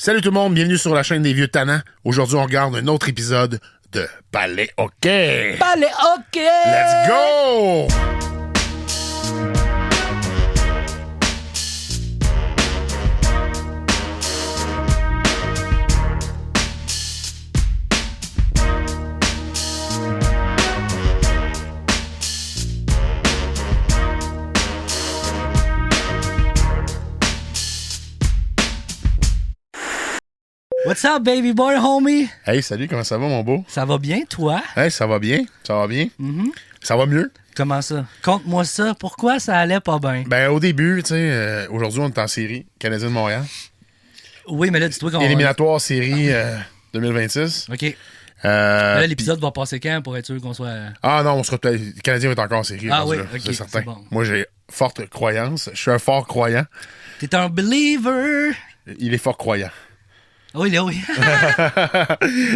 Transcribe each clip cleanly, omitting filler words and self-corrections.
Salut tout le monde, bienvenue sur la chaîne des Vieux Tannants. Aujourd'hui, on regarde un autre épisode de Palais Hockey. Palais Hockey! Let's go! What's up, baby boy, homie? Hey, salut, comment ça va, mon beau? Ça va bien, toi? Hey, ça va bien? Ça va bien? Ça va mieux? Comment ça? Conte-moi ça. Pourquoi ça allait pas bien? Ben, au début, tu sais, aujourd'hui, on est en série Canadien de Montréal. Oui, mais là, dis-toi qu'on... Éliminatoire série 2026. OK. Là, l'épisode va passer quand pour être sûr qu'on soit... Ah non, on sera peut-être... Le Canadien va être encore en série. Ah oui, là, OK, c'est certain. c'est bon. Moi, j'ai forte croyance. Je suis un fort croyant. T'es un believer! Il est fort croyant. Oui, là, oui.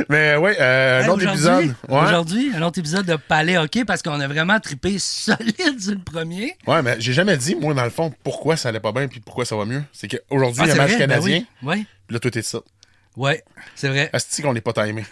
Mais oui, un autre épisode. Ouais. Aujourd'hui, un autre épisode de Palais Hockey parce qu'on a vraiment trippé solide sur le premier. Ouais, mais j'ai jamais dit, moi, dans le fond, pourquoi ça allait pas bien puis pourquoi ça va mieux. C'est qu'aujourd'hui, il y a un c'est match vrai? canadien. Ben oui. Puis là, tout est ça. Oui, c'est vrai. Asti qu'on n'est pas timé.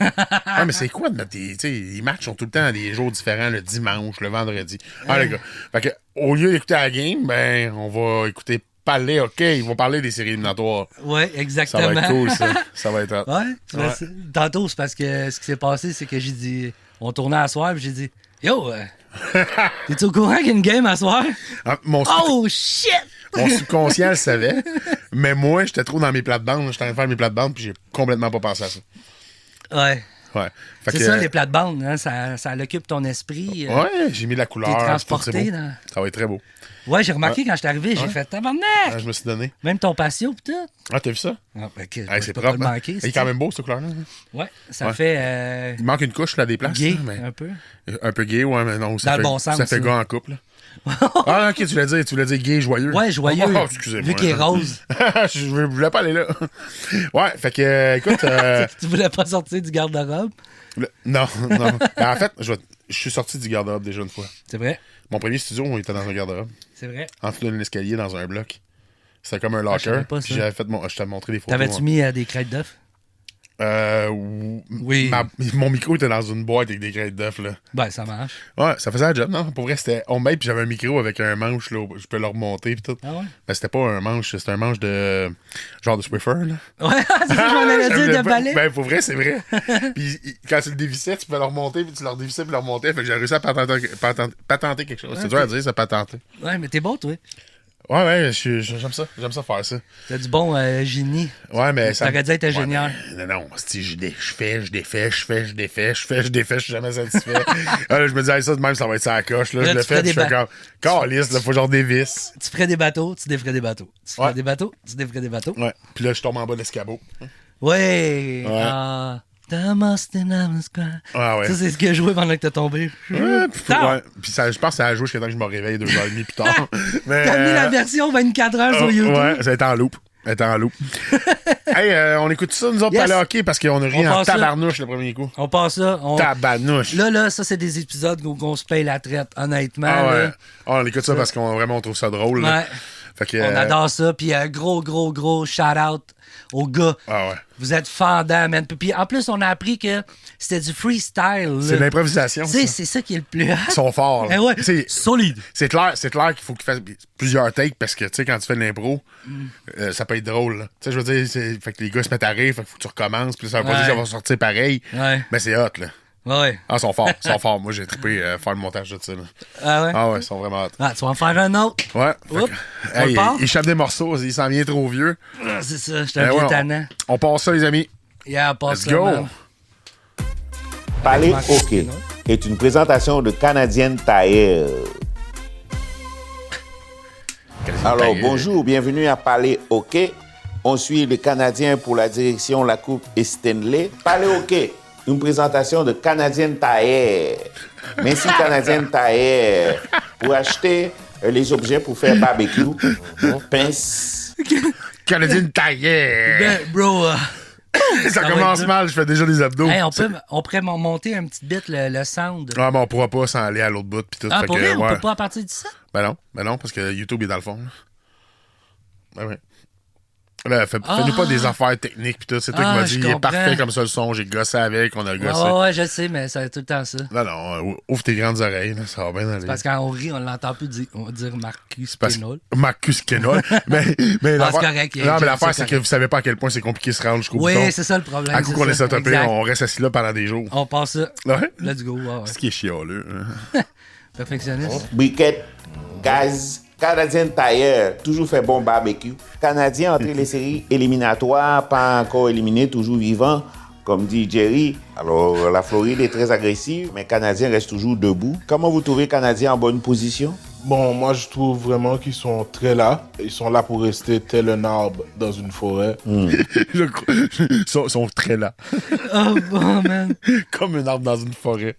Ah, mais c'est quoi de mettre des. Tu sais, les matchs sont tout le temps à des jours différents, le dimanche, le vendredi. Ah, les gars. Fait que, au lieu d'écouter la game, ben, on va écouter Palais Hockey. Ils vont parler des séries éliminatoires. Oui, exactement. Ça va être cool, ça. Ça va être hot. Ouais. Tantôt, c'est parce que ce qui s'est passé, c'est que j'ai dit... On tournait à soir, puis j'ai dit... Yo, t'es-tu au courant qu'il y a une game à soir? Ah, Oh, shit! Mon subconscient le savait, mais moi, j'étais trop dans mes plates-bandes. J'étais en train de faire mes plates-bandes, puis j'ai complètement pas pensé à ça. Ouais. Ouais. Fait C'est que, ça, les plates-bandes, hein, ça l'occupe ton esprit. Ouais, j'ai mis de la couleur. T'es c'est transporté. beau. Dans... Ça va être très beau. Ouais, j'ai remarqué quand je suis arrivé, j'ai fait tabarnak! Ah, je me suis donné. Même ton patio, pis tout. Ah, t'as vu ça? Ah, ben, ok, Hey, je c'est peux propre. pas le Hein? manquer. Il est quand même beau, cette couleur-là. Ouais, ça Ouais. fait... Il manque une couche, là, des places. gay, là, mais... un peu. Un peu gay, ouais, mais non. Ça Dans fait... le bon sens, Ça fait ça. gars en couple. Là. Ah, ok, tu voulais dire gay, joyeux. Ouais, joyeux. Oh, excusez-moi. Vu qu'il est rose. je voulais pas aller là. Ouais, fait que, écoute. Tu voulais pas sortir du garde-robe? Non. Ben, en fait, je suis sorti du garde-robe déjà une fois. C'est vrai. Mon premier studio, on était dans un garde-robe. C'est vrai. En dessous d'un escalier, dans un bloc. C'était comme un je savais locker. pas ça. Puis j'avais fait je t'avais montré des photos. T'avais-tu mis des crêtes d'œufs? Oui. Mon micro était dans une boîte avec des crêtes d'œufs, là. Ben, ça marche. Ouais, ça faisait un job, non? Pour vrai, c'était homemade, puis j'avais un micro avec un manche, là, je peux le remonter, puis tout. Ah ouais? Mais c'était pas un manche, c'était un manche de... genre de Swiffer, là. Ouais, c'est ça que je m'en allais dire de balai. Ben, pour vrai, c'est vrai. Puis quand tu le dévissais, tu pouvais le remonter, puis tu le redévissais, puis le remontais. Fait que j'ai réussi à patenter quelque chose. C'est dur à dire, ça, patenter. Ouais, mais t'es bon, toi. Ouais, j'aime ça. J'aime ça faire ça. T'as du bon génie. Ouais, mais ça. T'aurais dû être ingénieur. Ouais, non, si je fais, je défais, je suis jamais satisfait. Là, je me dis, hey, ça de même, ça va être ça à la coche. Là, Là, je le tu fais, ferais puis je des fais comme. Calisse, là, faut genre des vis. Tu ferais des bateaux, tu déferais des bateaux. Tu ferais Ouais. des bateaux, tu déferais des bateaux. Ouais. Puis là, je tombe en bas de l'escabeau. Ouais. Ouais. Ah. Ouais. Ah ouais. Ça, c'est ce que je jouais pendant que t'as tombé. Ouais, puis Tard. ouais. Puis ça, je pense que ça a joué jusqu'à temps que je me réveille 2h30 plus tard. Mais, T'as mis la version 24 heures sur YouTube. Ouais, ça a été en loop. Hey, on écoute ça, nous autres, Yes. Palais Hockey, parce qu'on a ri On en passe ça. tabarnouche le premier coup. On passe ça. Tabarnouche. Là, ça, c'est des épisodes où on se paye la traite, honnêtement. Ah ouais. là. On écoute ça parce qu'on vraiment on trouve ça drôle. là. Ouais. Fait que, On adore ça. Puis gros shout-out aux gars. Ah ouais. Vous êtes fendants, man. Puis en plus, on a appris que c'était du freestyle. là. C'est de l'improvisation. Tu sais, ça. c'est ça qui est le plus hot. Ils sont forts. là. Eh ouais, C'est- solide. C'est clair qu'il faut qu'il fasse plusieurs takes parce que, tu sais, quand tu fais de l'impro, ça peut être drôle. là. Tu sais, je veux dire, fait que les gars se mettent à rire, fait qu'il faut que tu recommences, puis ça veut pas dire que ça va sortir pareil. Ouais. Mais c'est hot, là. Ouais. Ah, ils sont forts. Moi, j'ai trippé faire le montage de ça. Là. Ah ouais? Ah ouais, ils sont vraiment hot. Ah, tu vas en faire un autre. Ouais. Fait Oups. que- On hey, le part? il échappe des morceaux, il s'en vient trop vieux. Ah, c'est ça, je suis Ben un ouais, vieux tannant. on passe ça, les amis. Yeah, passe Let's ça, go. man. Palais Hockey est une présentation de Canadienne Tire. Alors, bonjour, bienvenue à Palais Hockey. On suit le Canadien pour la direction La Coupe Stanley. Palais Hockey, une présentation de Canadienne Tire. Merci Canadienne Tire pour acheter les objets pour faire barbecue, pince. Canadien taillé. Ben, bro, Ça va commence être mal, je fais déjà des abdos. hey, on pourrait monter un petit bit le sound. Ah, mais on pourra pas s'en aller à l'autre bout. Pis tout, Ah, fait pour que, vrai, on ouais. peut pas à partir de ça? Ben non, parce que YouTube est dans le fond. là. Ben ouais. Là, fais-nous pas des affaires techniques pis tout. C'est toi qui m'as dit, il est parfait comme ça le son. J'ai gossé avec, on a gossé. Ouais, je sais, mais c'est tout le temps ça. Non, ouvre tes grandes oreilles, là, ça va bien aller. C'est parce qu'on rit, on l'entend plus dire, on va dire Marcus Kenol. Marcus Kenol. mais c'est correct. Non, mais l'affaire, c'est que vous savez pas à quel point c'est compliqué de se rendre jusqu'au bouton. Oui, c'est ça le problème. À coup qu'on est setupé, on reste assis là pendant des jours. On passe ça. Ouais. Let's go. Ouais. Ce qui est chialeux. Perfectionniste. Briquette, gaz, Canadien Tailleur, toujours fait bon barbecue. Canadien entre les séries éliminatoires, pas encore éliminé, toujours vivant, comme dit Jerry. Alors, la Floride est très agressive, mais Canadien reste toujours debout. Comment vous trouvez Canadien en bonne position? Bon, moi, je trouve vraiment qu'ils sont très là. Ils sont là pour rester tel un arbre dans une forêt. Ils sont très là. Oh, bon, man. Comme un arbre dans une forêt.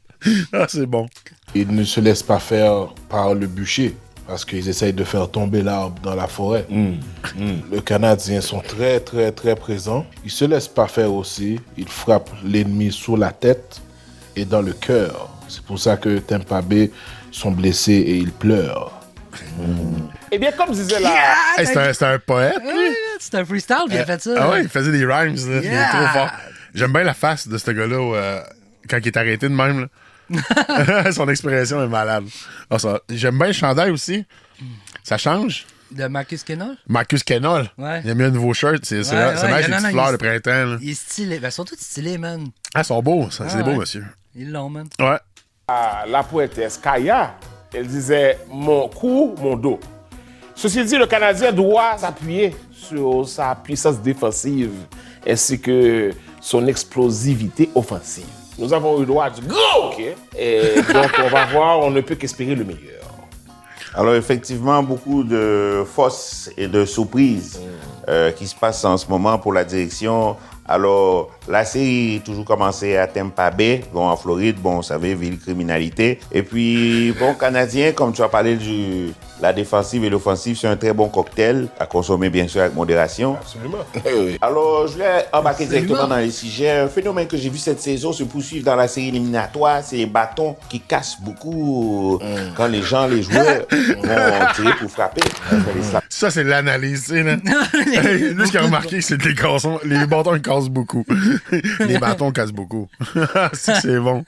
Ah, c'est bon. Ils ne se laissent pas faire par le bûcher parce qu'ils essayent de faire tomber l'arbre dans la forêt. Les Canadiens sont très, très, très présents. Ils se laissent pas faire aussi. Ils frappent l'ennemi sur la tête et dans le cœur. C'est pour ça que Tampa Bay sont blessés et ils pleurent. Eh bien, comme disait la... Hey, c'était un poète, lui. C'est un freestyle, il a fait ça. Ah ouais, il faisait des rhymes, là. Il est trop fort. J'aime bien la face de ce gars-là quand il est arrêté de même, là. Son expression est malade. Ah, j'aime bien le chandail aussi. Ça change. De Marcus Kenol? Marcus Kenol. Ouais. Il a mis un nouveau shirt. C'est nice, les petites fleurs de printemps. Là. Il est stylé. Ben, ils sont tous stylés, man. Ah, ils sont beaux. C'est des beaux, monsieur. Ils l'ont, man. Ouais. La poétesse Kaya, elle disait « Mon cou, mon dos ». Ceci dit, le Canadien doit s'appuyer sur sa puissance défensive ainsi que son explosivité offensive. Nous avons eu droit du gros hockey et donc on va voir, on ne peut qu'espérer le meilleur. Alors effectivement, beaucoup de force et de surprises qui se passent en ce moment pour la direction. Alors, la série toujours commencé à Tampa Bay, bon, en Floride, bon, vous savez, ville criminalité. Et puis, bon, Canadien, comme tu as parlé de la défensive et l'offensive, c'est un très bon cocktail à consommer, bien sûr, avec modération. Absolument. Alors, je vais embarquer directement dans les sujets. Un phénomène que j'ai vu cette saison se poursuivre dans la série éliminatoire, c'est les bâtons qui cassent beaucoup quand les joueurs vont tirer pour frapper. Ça, c'est l'analyse, tu sais, là. Lui, ce qu'il a remarqué, c'est que les bâtons, ils cassent beaucoup. Les bâtons cassent beaucoup. C'est bon.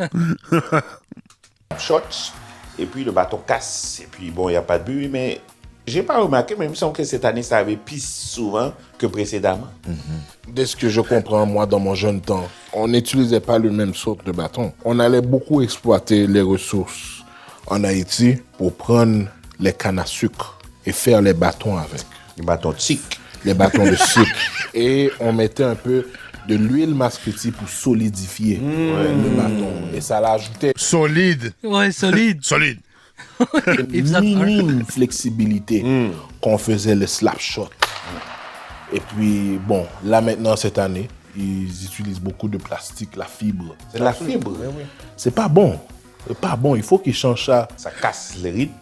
Shots, et puis le bâton casse. Et puis, bon, il n'y a pas de but, mais j'ai pas remarqué, mais il me semble que cette année, ça avait plus souvent que précédemment. Dès ce que je comprends, moi, dans mon jeune temps, on n'utilisait pas le même sorte de bâton. On allait beaucoup exploiter les ressources en Haïti pour prendre les cannes à sucre et faire les bâtons avec. Les bâtons de sucre. Les bâtons de sucre. Et on mettait un peu de l'huile masquetie pour solidifier le bâton. Et ça l'ajoutait Solide. Ouais, solide. Solide. une minime flexibilité qu'on faisait le slap shot. Et puis, bon, là maintenant, cette année, ils utilisent beaucoup de plastique, la fibre. C'est la fibre. C'est pas bon. C'est pas bon. Il faut qu'ils changent ça. Ça casse les rythmes.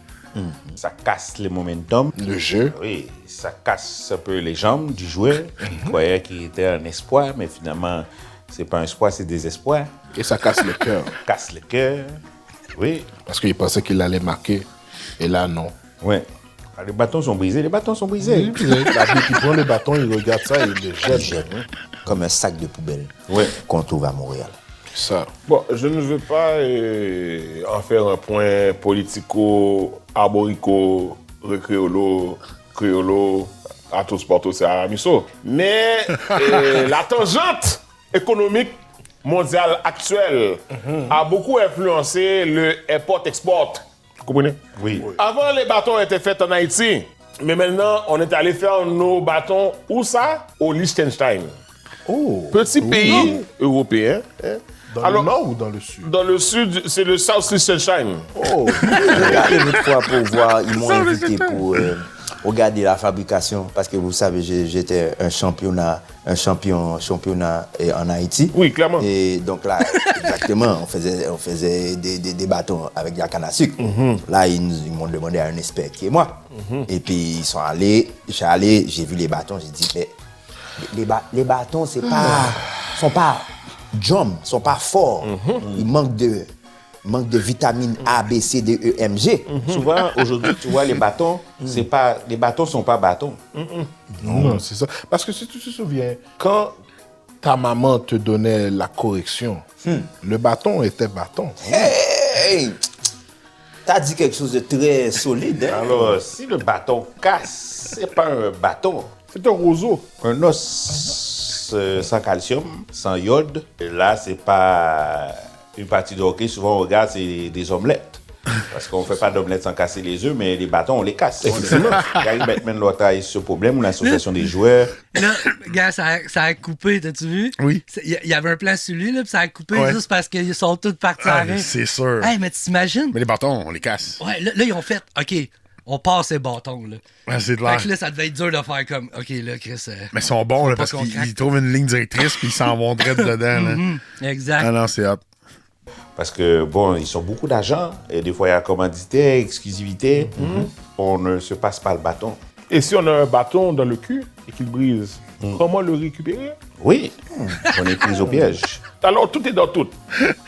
Ça casse le momentum. Le jeu. Oui, ça casse un peu les jambes du joueur. Il croyait qu'il était un espoir, mais finalement, c'est pas un espoir, c'est désespoir. Et ça casse le cœur. Casse le cœur. Oui. Parce qu'il pensait qu'il allait marquer. Et là, non. Ouais. Les bâtons sont brisés. Les bâtons sont brisés. La vie qui prend le bâton, il regarde ça et il le jette. Comme un sac de poubelle qu'on trouve à Montréal. Ça. Bon, je ne veux pas en faire un point politico, arborico, créolo, à tout sport, c'est à Misso. Mais la tangente économique mondiale actuelle a beaucoup influencé le import-export. Vous comprenez? Oui. Avant, les bâtons étaient faits en Haïti. Mais maintenant, on est allé faire nos bâtons, où ça? Au Liechtenstein. Petit pays européen. Dans le nord ou dans le sud? Dans le sud, c'est le South Liechtenstein. Regardez l'autre fois pour voir, ils m'ont invité pour regarder la fabrication parce que vous savez, j'étais un champion en Haïti. Oui, clairement. Et donc là, exactement, on faisait des bâtons avec de la canne à sucre. Là, ils m'ont demandé à un expert qui est moi. Et puis ils sont allés, j'ai vu les bâtons, j'ai dit, mais les bâtons, sont pas jump, sont pas forts. Il manque manque de vitamines A, B, C, D, E, M, G. Souvent, aujourd'hui, tu vois, les bâtons, les bâtons sont pas bâtons. Non, c'est ça. Parce que si tu te souviens, quand ta maman te donnait la correction, le bâton était bâton. Hey! T'as dit quelque chose de très solide, hein? Alors, si le bâton casse, c'est pas un bâton. C'est un roseau. Un os sans calcium, sans iode, et là, c'est pas une partie de hockey. Souvent, on regarde, c'est des omelettes. Parce qu'on fait pas d'omelettes sans casser les œufs, mais les bâtons, on les casse. Gary Bettman l'a travaillé sur ce problème, ou l'association des joueurs. Là, gars, ça a coupé, t'as-tu vu? Oui. Il y avait un plan sur lui, là, puis ça a coupé Ouais. juste parce qu'ils sont tous partis Ah, à rien. c'est sûr. Hey, mais tu t'imagines? Mais les bâtons, on les casse. Ouais, là, ils ont fait, OK, on passe ces bâtons, là. Ouais, c'est de Fait l'air. que là, ça devait être dur de faire comme, OK, là, Chris. Mais ils sont bons, là, parce qu'on craque. qu'ils trouvent une ligne directrice, puis ils s'en vont direct dedans, là. Exact. Ah non, c'est hot. Parce que, bon, ils ont beaucoup d'argent, et des fois, il y a commandité, exclusivité. On ne se passe pas le bâton. Et si on a un bâton dans le cul et qu'il brise, comment le récupérer? Oui, on est pris au piège. Alors, tout est dans tout.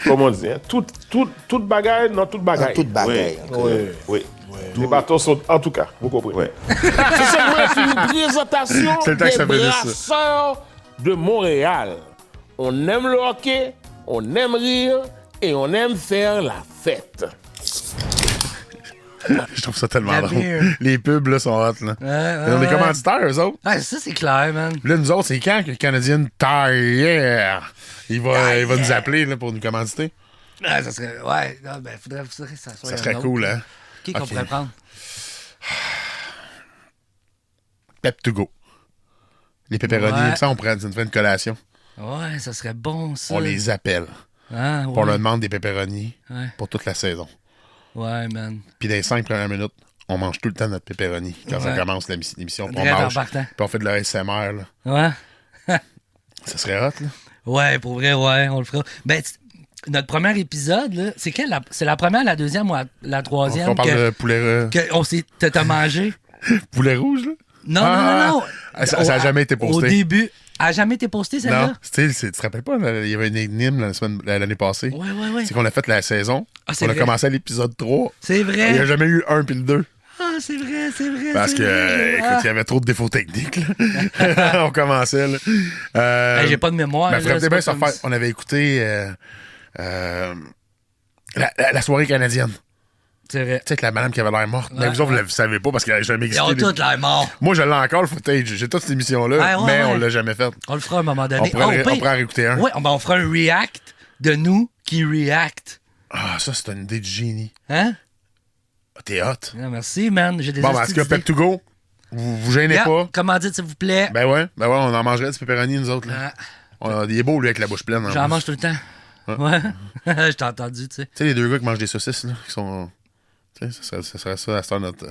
Comme on dit, hein? Toute bagaille dans toute bagaille. Toute bagaille. Oui. Les bâtons sont, en tout cas, vous comprenez. Ouais. C'est une présentation C'est le temps que ça des faisait ça. brasseurs de Montréal. On aime le hockey, on aime rire et on aime faire la fête. Je trouve ça tellement La drôle. beer. Les pubs, là, sont hot, là. Ils ont des ouais. commanditaires, eux autres. Ouais, ça, c'est clair, man. Là, nous autres, c'est quand que le Canadien Tire, il va nous appeler, là, pour nous commanditer? Ah, ça serait. Ouais, non, ben, faudrait que ça soit. Ça un serait autre, cool, là. hein? Qui qu'on Ok. pourrait prendre? Pep to go. Les pepperonis, Ouais. ça, on prend une fin de collation. Ouais, ça serait bon, ça. On les appelle. Ah, Puis on ouais. leur demande des pepperonis Ouais. pour toute la saison. Ouais, man. Puis dans les 5 premières minutes, on mange tout le temps notre pepperoni quand ça Ouais. commence l'émission. Puis on Direct en mange. partant. Puis on fait de la SMR, là. Ouais. Ça serait hot, là. Ouais, pour vrai, ouais, on le fera. Ben, notre premier épisode, là, c'est quelle? C'est la première, la deuxième ou la troisième? On parle de poulet, T'as mangé? poulet rouge, là? Non, Ah, non. ah, ça a jamais été posté. Au début. Elle a jamais été postée, Non, celle-là? tu te rappelles pas, là, il y avait une énigme l'année passée. Ouais. C'est qu'on a fait la saison. Ah, c'est on a vrai. commencé à l'épisode 3. C'est Il n'y vrai. a jamais eu le 1 puis le 2. Ah, c'est vrai. Parce c'est que, vrai. écoute, il y avait trop de défauts techniques. Là. On commençait. Là. J'ai pas de mémoire. Mais là, Fred c'est bien pas se comme faire. ça. On avait écouté la soirée canadienne. C'est vrai. Tu sais, avec la madame qui avait l'air morte. Mais Ouais, vous autres, vous ne savez pas parce qu'elle n'a jamais Ils ont existé. tous l'air morts. Moi, je l'ai encore, le footage. J'ai toute cette émission-là, Ouais, mais on ouais. l'a jamais fait. On le fera à un moment On donné. pourrait, au on pire, pourrait en réécouter un. ouais, on fera un react de nous qui react. Ah, ça, c'est une idée de génie. Hein? Ah, t'es hot. Ah, merci, man. J'ai des Bon, ben, en tout cas, Pep to go. Vous gênez pas. Comment dire, s'il vous plaît? Ben ouais, on en mangerait du pepperoni, nous autres. Là. Il est beau, lui, avec la bouche pleine. en J'en plus. mange tout le temps. Ouais. Je t'ai entendu, tu sais. Tu sais, les deux gars qui mangent des saucisses, là, qui sont. Tu sais, ça serait ça, à ce temps, notre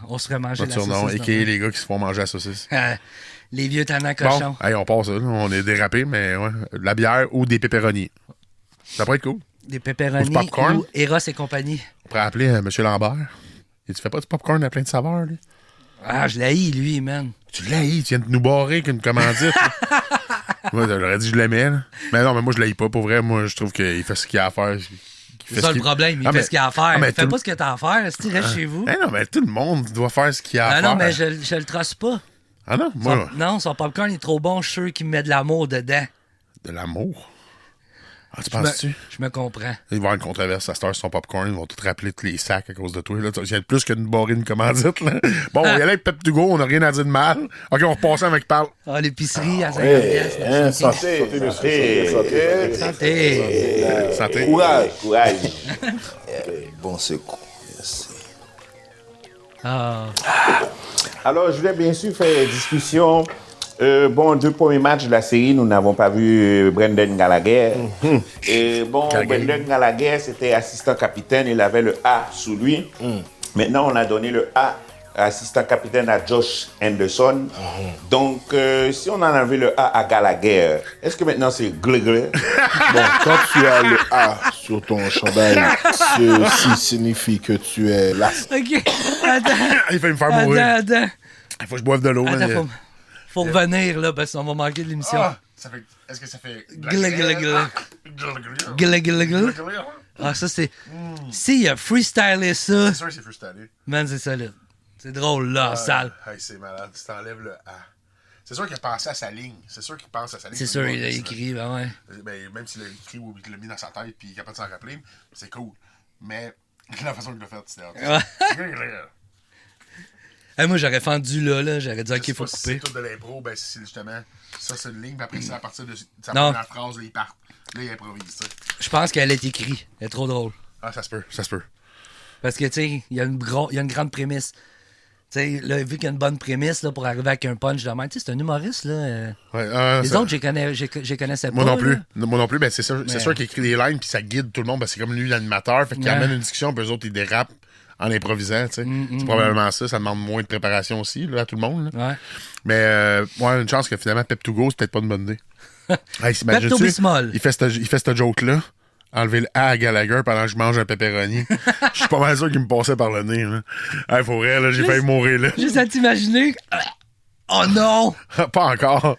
On se ferait manger la surnom. saucisse. Et les gars qui se font manger la saucisse. Les vieux tannants cochons. Bon, hey, on passe ça, là. On est dérapé, mais ouais. De la bière ou des pepperonis. Ça pourrait être cool. Des pepperonis Ou du popcorn. ou Eros et compagnie. On pourrait appeler M. Lambert. Et tu fais pas du popcorn à plein de saveurs, lui? Ah, je l'haïs, lui, man. Tu l'haïs, tu viens de nous barrer qu'une commandite. Moi, j'aurais dit que je l'aimais, là. Mais non, mais moi, je l'haïs pas. Pour vrai, moi, je trouve qu'il fait ce qu'il a à faire. C'est ça le problème. Il fait ce qu'il a à faire. mais Fais pas ce que t'as à faire. Si tu restes chez vous. Eh non, mais tout le monde doit faire ce qu'il a à Ah faire. non, mais je le trosse pas. Ah non, moi, Non, son popcorn est trop bon. Je suis sûr qu'il met de l'amour dedans. de l'amour. Ah, tu penses-tu? Je me comprends. Il va y avoir une controverse à cette heure sur son popcorn. Ils vont tout rappeler tous les sacs à cause de toi. Là. Il y a plus que de barrer une commandite. Là. Bon, il y a là avec Pep to go, on n'a rien à dire de mal. OK, on repasse avec Parle. Ah, l'épicerie à 50 piastres, là. Santé, Santé. Santé. Courage. Bon secours. Merci. Ah. Alors, je voulais bien sûr faire discussion. Bon, 2 premiers matchs de la série, nous n'avons pas vu Brendan Gallagher. Brendan Gallagher, c'était assistant capitaine, il avait le A sous lui. Maintenant, on a donné le A assistant capitaine à Josh Anderson. Donc, si on en avait le A à Gallagher, est-ce que maintenant c'est Glegler? Bon, quand tu as le A sur ton chandail, ceci signifie que tu es là. OK. Attends. Il fait me faire mourir. Attends. Il faut que je boive de l'eau. Attends, faut revenir, là, parce qu'on va manquer de l'émission. Est-ce que ça fait... Glé, glé, glé. Glé, glé, glé. Ah, ça, c'est... S'il a freestylé ça, C'est sûr que c'est freestylé. man, c'est solide. C'est drôle, là, en salle. Hey, c'est malade. Tu t'enlèves le A. C'est sûr qu'il a pensé à sa ligne. C'est sûr qu'il pense à sa ligne. C'est sûr, il a écrit, ben ouais. Ben, même s'il l'a écrit ou il l'a mis dans sa tête puis il est capable de s'en rappeler, c'est cool. Mais la façon qu'il l'a fait, c'était Hey, moi, j'aurais fendu là. J'aurais dit, OK, il faut Si couper. c'est tout de l'impro, ben c'est justement ça, c'est une ligne, puis après ça, à partir de sa Non. première phrase, là, il part. Là, il improvise, tu sais. Je pense qu'elle est écrite. Elle est trop drôle. Ah, ça se peut, ça se peut. Parce que, tu sais, il y a une grande prémisse. Tu sais, là, vu qu'il y a une bonne prémisse là, pour arriver avec un punch de même, tu sais, c'est un humoriste, là. Ouais, Les ça- autres, je connaissais pas. Moi non plus. là. Moi non plus, ben c'est sûr, Mais- c'est sûr qu'il écrit des lines puis ça guide tout le monde, parce que c'est comme lui l'animateur, fait qu'il Ouais. amène une discussion, puis eux autres ils dérapent en improvisant, tu sais. C'est probablement ça, ça demande moins de préparation aussi là, à tout le monde. Là. Ouais. Mais ouais, une chance que finalement Pep to Go, c'est peut-être pas une bonne idée. Hey, t'imagines-tu, Pepto-Bismol. il fait cette joke-là, enlever le A à Gallagher pendant que je mange un pepperoni. Je suis pas mal sûr qu'il me passait par le nez. Là. Hey, faut vrai, là, j'ai failli mourir là. Juste à t'imaginer. Oh non! Pas encore.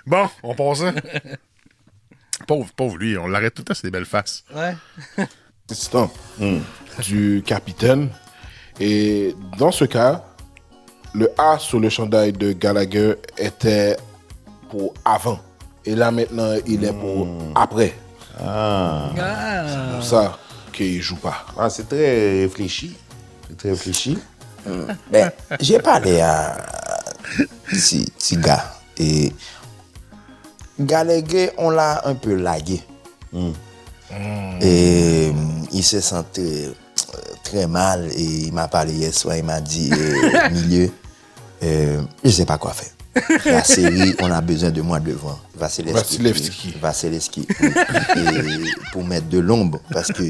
Bon, on passe ça. Pauvre lui, on l'arrête tout le temps, c'est des belles faces. Ouais. Assistant du capitaine. Et dans ce cas, le A sur le chandail de Gallagher était pour avant. Et là, maintenant, il est pour après. Ah. C'est pour ça qu'il joue pas. Ah, c'est très réfléchi. C'est très réfléchi. Ben, j'ai parlé à ce gars et Gallagher, on l'a un peu lagué. Et il se sentait très mal et il m'a parlé hier soir, il m'a dit milieu, je sais pas quoi faire. La série, on a besoin de moi devant. Vasilevski. Vasilevski. Et pour mettre de l'ombre, parce que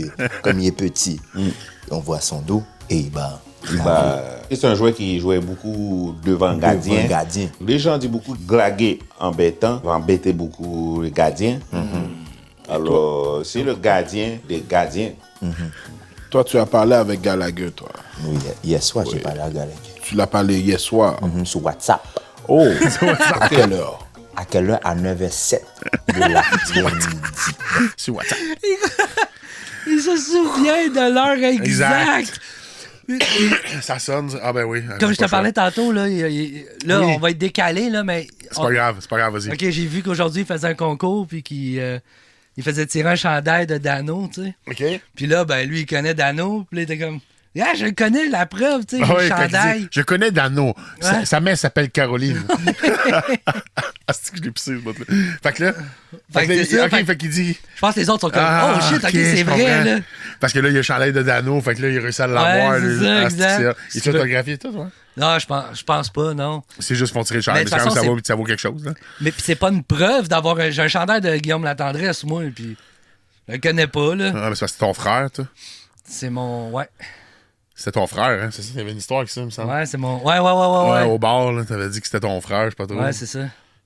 comme il est petit, on voit son dos et il bat. C'est un joueur qui jouait beaucoup devant le gardien. Devant le gardien. Les gens disent beaucoup glaguer embêtant, va embêter beaucoup le gardien. Alors, c'est le gardien des gardiens. Toi, tu as parlé avec Gallagher, toi. Oui, hier soir, j'ai parlé à Gallagher. Tu l'as parlé hier soir. Sur WhatsApp. Oh, à quelle heure? À quelle heure? À 9h07 de l'après-midi. C'est WhatsApp. Il se souvient de l'heure exacte. Ça sonne. Ah ben oui. Comme je te Pas parlais tantôt, là, Oui. on va être décalé, là, mais... C'est pas grave, vas-y. OK, j'ai vu qu'aujourd'hui, il faisait un concours, puis qu'il il faisait tirer un chandail de Dano, tu sais. OK. Puis là, ben, lui, il connaît Dano, puis là, il était comme... Ah, je le connais, la preuve, tu sais, Ah le ouais, quand il chandail. dit, je connais Dano. Ouais. Sa mère s'appelle Caroline. Ah, c'est que je l'ai pissé, ce bout-là. Fait que là. Fait que là, c'est ça, OK, fait- fait qu'il dit. Je pense que les autres sont comme, Ah, oh shit, OK, c'est je vrai, comprends. là. Parce que là, il y a le chandail de Dano. Fait que là, il réussit à l'avoir. Ouais, c'est ça, exact. Il est autographié et tout, ouais. Non, je pense pas, non. C'est juste qu'ils font tirer le chandail. Mais de Mais toute quand même, façon, ça vaut quelque chose, là. Mais pis c'est pas une preuve d'avoir j'ai un chandail de Guillaume Latendresse, moi, puis je le connais pas, là. Ah, mais c'est parce que c'est ton frère, toi. C'est mon... Ouais. C'était ton frère, hein. C'est ça, il y avait une histoire avec ça, il me semble. Ouais, c'est mon... Ouais. Au bar, là, t'avais dit que c'était ton frère, je sais pas trop. Ouais, c'est ça.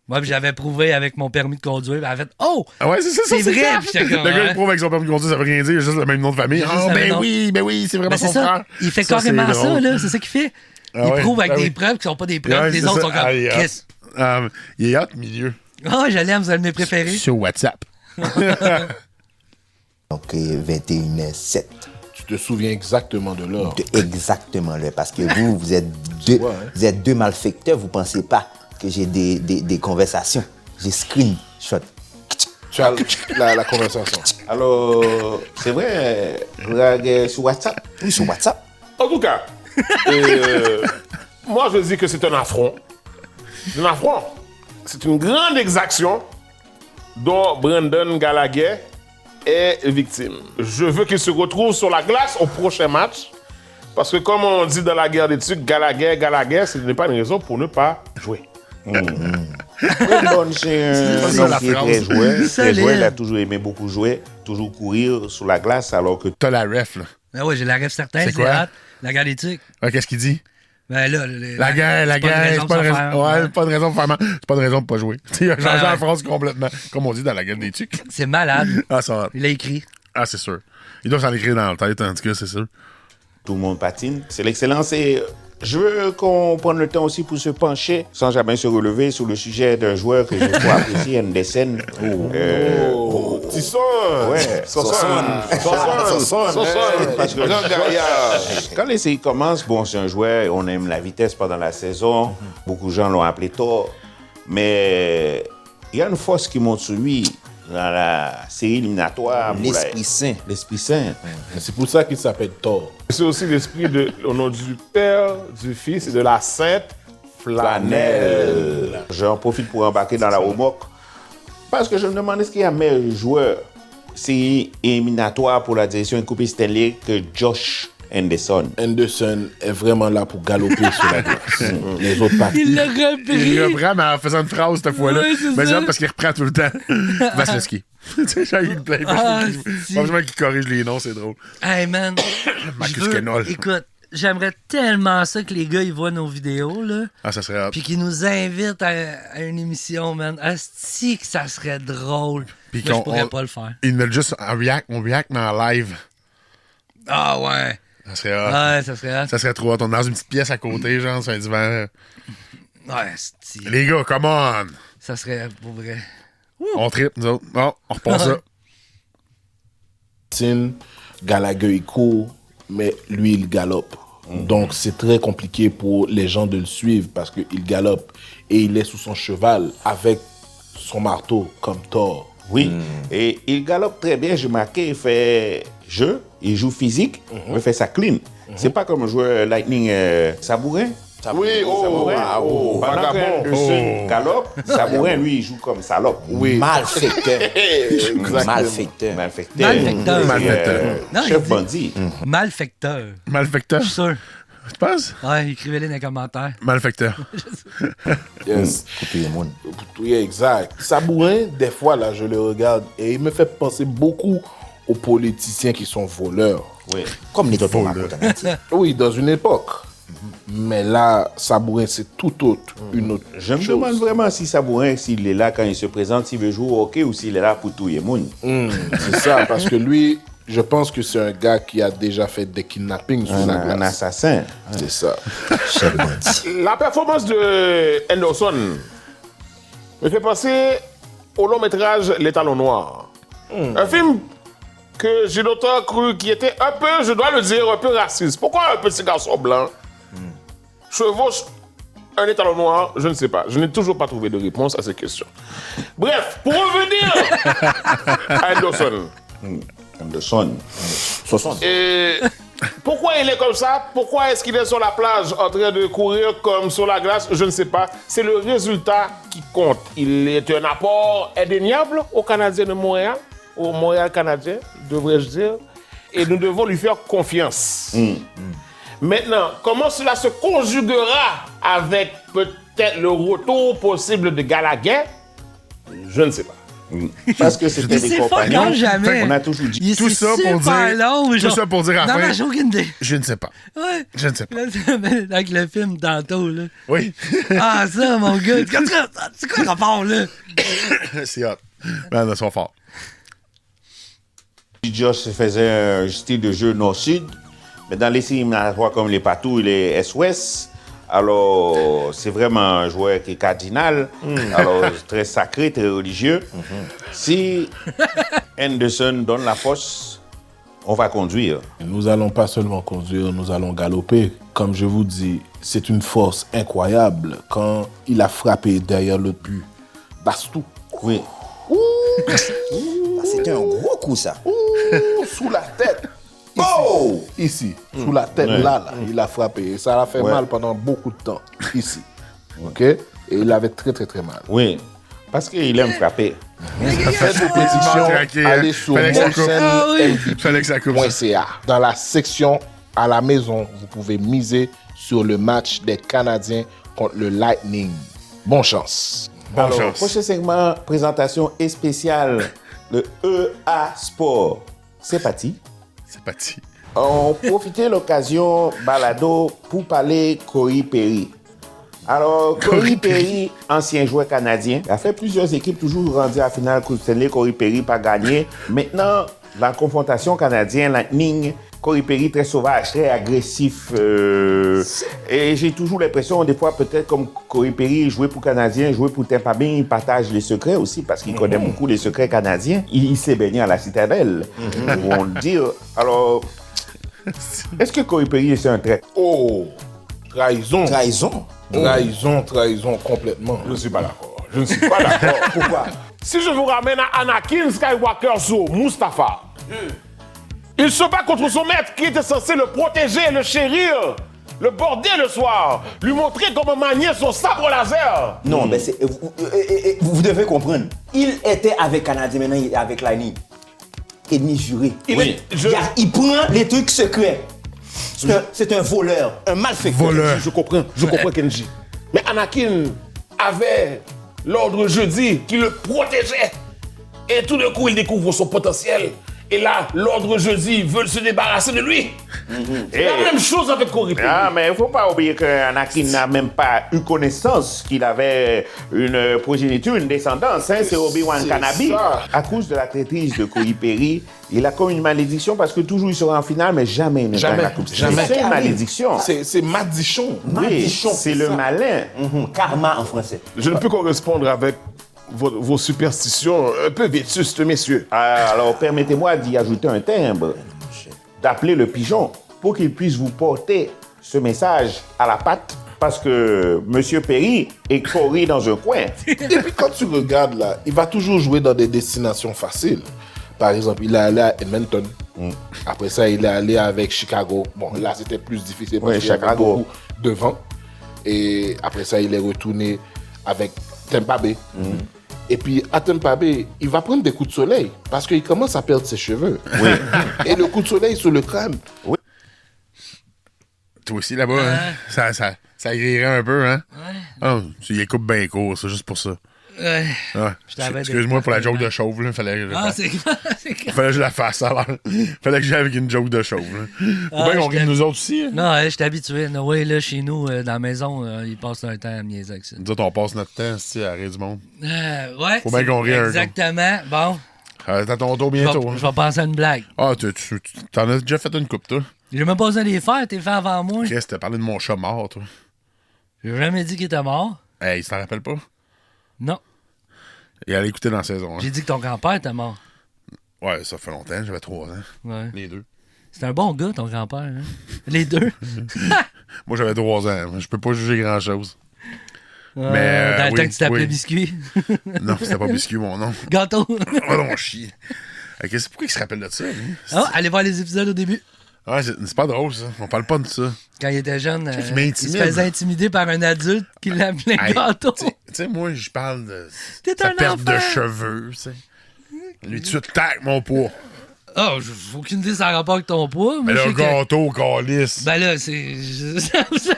Moi, puis j'avais prouvé avec mon permis de conduire. Elle avait fait, oh! Ah ouais, c'est ça, C'est vrai, ça. puis j'étais comme, Le gars, ouais. il prouve avec son permis de conduire, ça veut rien dire, il a juste le même nom de famille. Juste Ah, le même nom. ben oui, c'est vraiment Ben, c'est son ça. frère. Il fait Ça, carrément c'est ça, drôle. là. C'est ça qu'il fait. Ah Il ouais, prouve avec ah des oui. preuves qui sont pas des preuves. Ouais, Les c'est autres ça. sont comme, Ah, il est hot. Chris. Il est hot, milieu. Ah, je l'aime, c'est un de mes préférés. Sur WhatsApp. Donc, 21h07. Tu te souviens exactement de l'heure. Exactement là. Parce que vous êtes deux, Ouais, hein. vous êtes deux malfaiteurs. Vous pensez pas que j'ai des conversations. J'ai screenshot. Tu as la conversation. Alors, c'est vrai, glaguer sur WhatsApp. Oui, sur WhatsApp. En tout cas, moi je dis que c'est un affront. C'est un affront. C'est une grande exaction dont Brendan Gallagher est victime. Je veux qu'il se retrouve sur la glace au prochain match. Parce que comme on dit dans la guerre des trucs, Gallagher, ce n'est pas une raison pour ne pas jouer. Brendan, c'est ça, un homme la qui est phrase. très joueur. Très Solide. joueur, il a toujours aimé beaucoup jouer, toujours courir sur la glace, alors que T'as la ref, là. Ah ouais, j'ai la rêve certaine. C'est quoi? hot. La guerre d'éthique. Ouais, qu'est-ce qu'il dit? Ben là, La guerre, c'est pas une raison. Ouais, pas de raison pour faire mal. C'est pas une raison de pas jouer. Il a changé ouais. la phrase complètement. Comme on dit dans la gueule des tucs. C'est malade. Ah, ça. Il a écrit. Ah, c'est sûr. Il doit s'en écrire dans la tête, en tout cas, c'est sûr. tout le monde patine. C'est l'excellence et je veux qu'on prenne le temps aussi pour se pencher, sans jamais se relever, sur le sujet d'un joueur que je crois apprécier, Andersen. Petit Sisson. Ouais, Sisson. Parce que Grand gaillard. quand les séries commencent, bon, c'est un joueur, on aime la vitesse pendant la saison. Beaucoup de gens l'ont appelé Thor. Mais il y a une force qui monte sur lui dans la série éliminatoire. L'Esprit Saint. L'Esprit Saint. C'est pour ça qu'il s'appelle Thor. C'est aussi l'esprit au nom du Père, du Fils et de la Sainte Flanelle. J'en profite pour embarquer dans la remorque. Parce que je me demande, est-ce qu'il y a un meilleur joueur série éliminatoire pour la direction de Coupe Stanley que Josh Anderson? Anderson est vraiment là pour galoper sur la glace. Les autres parties. Il l'a repris. Il reprend, mais en faisant une phrase cette fois-là. Ouais, c'est Mais ça. c'est parce qu'il reprend tout le temps. Vasilevski. Tu sais, genre, il plaît. Ah, Pas besoin qu'il corrige les noms, c'est drôle. Hey man, Marcus Kennel. écoute, j'aimerais tellement ça que les gars ils voient nos vidéos là, Ah, ça serait hot. puis qu'ils nous invitent à une émission, man. Asti que ça serait drôle. Puis Moi, qu'on- je pourrais on- pas le faire. Ils mettent juste on react, mais en live. Ah ouais. Ça serait hot. Ouais, ça serait. Ça serait trop hot. On est dans une petite pièce à côté, genre, sur un divan. Ouais, asti. Les gars, come on! Ça serait pour vrai. On trippe, nous autres. Bon, on reprend ça. Gallagher il court, mais lui il galope. Donc c'est très compliqué pour les gens de le suivre parce qu'il galope et il est sous son cheval avec son marteau comme Thor. Oui. Et il galope très bien. J'ai marqué, il fait jeu, il joue physique, il fait ça clean. C'est pas comme un joueur Lightning Sabourin. Oui, Pendant vagabond. qu'Anderson galope, Sabourin, lui, il joue comme salope. Oui. Malfecteur. Malfecteur. Malfecteur. Malfecteur. Malfecteur. Non, il Chef dit- bandit. Malfecteur. Malfecteur. Je suis sûr. Tu penses? Ouais, écrivez-les dans les commentaires. Malfecteur. Yes. Couper le monde. Oui, exact. Sabourin, des fois, là, je le regarde et il me fait penser beaucoup aux politiciens qui sont voleurs. Oui. Comme les tontons racontent en Haïti. Oui, dans une époque. Mais là, Sabourin, c'est tout autre, une autre Je me chose. demande vraiment si Sabourin, s'il est là quand il se présente, s'il veut jouer au hockey ou s'il est là pour tout le monde. C'est ça, parce que lui, je pense que c'est un gars qui a déjà fait des kidnappings sur la Un glace. assassin. C'est ça. Chef bandit. La performance de Anderson me fait penser au long métrage Les Talons Noirs. Un film que j'ai longtemps cru qui était un peu, je dois le dire, un peu raciste. Pourquoi un petit garçon blanc chevauche un étalon noir? Je ne sais pas. Je n'ai toujours pas trouvé de réponse à cette question. Bref, pour revenir à Anderson. Anderson. 60. Et pourquoi il est comme ça? Pourquoi est-ce qu'il est sur la plage en train de courir comme sur la glace? Je ne sais pas. C'est le résultat qui compte. Il est un apport indéniable aux Canadiens de Montréal, au Montréal canadien, devrais-je dire. Et nous devons lui faire confiance. Maintenant, comment cela se conjuguera avec peut-être le retour possible de Gallagher? Je ne sais pas. Parce que c'était Il des s'est pas compagnons. quand jamais. On a toujours dit. Il Tout c'est ça pour super dire- long, tout genre. ça pour dire à la Non, fin- mais j'ai aucune idée. Je ne sais pas. Ouais. Je ne sais pas. Là, avec le film tantôt, là. Oui. Ah, ça, mon gars. C'est quoi le rapport, là? C'est hot. Ben, ils sont forts. Josh faisait un style de jeu nord-sud, mais dans les séries éliminatoires comme les Patous, les Est-Ouest, alors c'est vraiment un joueur qui est cardinal, alors très sacré, très religieux. Si Anderson donne la force, on va conduire. Nous allons pas seulement conduire, nous allons galoper. Comme je vous dis, c'est une force incroyable quand il a frappé derrière le but. Bastou. Oui. Ah, c'était un gros coup, ça. Sous la tête. Oh! Ici, sous la tête, là, il a frappé. Et ça a fait mal pendant beaucoup de temps. Ici. OK? Et il avait très, très, très mal. Oui. Parce qu'il aime frapper. Faites vos pétitions, craqué, allez hein. sur Fallait que ça coupe. Ah oui. Fallait que ça coupe. monsenmvp.ca. Dans la section à la maison, vous pouvez miser sur le match des Canadiens contre le Lightning. Bonne chance. Bonne Alors, chance. prochain segment, présentation et spéciale de EA Sport. C'est parti. C'est parti. On profitait de l'occasion balado pour parler Corey Perry. Alors, Corey Perry, ancien joueur canadien, a fait plusieurs équipes toujours rendues à la finale Coupe Stanley. Corey Perry pas gagné. Maintenant, la confrontation canadienne Lightning, Corey Perry très sauvage, très agressif. Et j'ai toujours l'impression, des fois, peut-être comme Corey Perry jouait pour Canadien, jouait pour Tampa Bay, il partage les secrets aussi parce qu'il connaît beaucoup les secrets canadiens. Il s'est baigné à la citadelle, on le dire. Alors, est-ce que Corey Perry c'est un traître? Oh, trahison. Trahison complètement. Je ne suis pas d'accord. Pourquoi? Si je vous ramène à Anakin Skywalker sur Mustapha, il se bat contre son maître qui était censé le protéger, le chérir, le border le soir, lui montrer comment manier son sabre laser. Non, mais vous devez comprendre. Il était avec Canadien, maintenant il est avec Lightning. Ennemi juré. Il prend les trucs secrets. C'est un voleur, un malfaiteur. Je comprends Kenji. Mais Anakin avait l'ordre jeudi qui le protégeait. Et tout d'un coup, il découvre son potentiel. Et là, l'ordre jeudi veut se débarrasser de lui. C'est la même chose avec Corey Perry. Ah, mais il ne faut pas oublier qu'Anakin n'a même pas eu connaissance qu'il avait une progéniture, une descendance. Hein, c'est Obi-Wan Kenobi. Ça. À cause de la traîtrise de Corey Perry, il a comme une malédiction parce que toujours il sera en finale, mais jamais il ne gagne la Coupe Stanley. Jamais. C'est une malédiction. C'est madichon. Oui, c'est le malin. Karma en français. Je ne peux correspondre avec vos superstitions un peu vétustes, messieurs. Alors, permettez-moi d'y ajouter un timbre, d'appeler le pigeon pour qu'il puisse vous porter ce message à la patte parce que M. Perry est coré dans un coin. Et puis quand tu regardes là, il va toujours jouer dans des destinations faciles. Par exemple, il est allé à Edmonton. Après ça, il est allé avec Chicago. Bon, là, c'était plus difficile parce qu'il y avait Chicago. beaucoup de vent. Et après ça, il est retourné avec Tampa Bay. Et puis, à Tampa Bay, il va prendre des coups de soleil parce qu'il commence à perdre ses cheveux. Oui. Et le coup de soleil sur le crâne. Toi aussi, là-bas, hein? Ça grillerait un peu, hein? Oh, tu y coupes bien court, c'est juste pour ça. Ouais. Ouais. Excuse-moi pour la joke de chauve, là. Fallait que je la fasse, alors. Fallait que j'aille avec une joke de chauve, là. Faut bien qu'on rit de nous autres aussi. Hein? Non, je suis habitué. No way, là, chez nous, dans la maison, ils passent leur temps à me niaiser avec ça. Nous autres, on passe notre temps, à rire du monde. Ouais. Faut bien qu'on rie un jour. Exactement. Bon. T'as ton tour bientôt. Je vais penser à une blague. Ah, t'en as déjà fait une coupe, toi. J'ai même pas besoin de les faire, t'es fait avant moi. Qu'est-ce que t'as parlé de mon chat mort, toi? J'ai jamais dit qu'il était mort. Hey, il s'en rappelle pas? Non. Et allez écouter dans la saison. Hein. J'ai dit que ton grand-père était mort. Ouais, ça fait longtemps, j'avais 3 ans. Ouais. Les deux. C'est un bon gars, ton grand-père. Hein? Les deux. Moi, j'avais 3 ans. Je peux pas juger grand-chose. Dans le temps que tu t'appelais Biscuit. Non, c'était pas Biscuit, mon nom. Gâteau. Oh non, chier. Pourquoi il se rappelle de ça, lui? Ah, allez voir les épisodes au début. Ouais, c'est pas drôle, ça. On parle pas de ça. Quand il était jeune, il se faisait intimider par un adulte qui l'appelait Gâteau. Tu sais, moi, je parle de T'es sa un perte enfant. de cheveux, tu sais. Lui, tout de suite, tac, mon poids. Ah, j'ai aucune idée ça a rapport avec ton poids. Mais Moi, le je sais que- gâteau, calice. Ben là, c'est...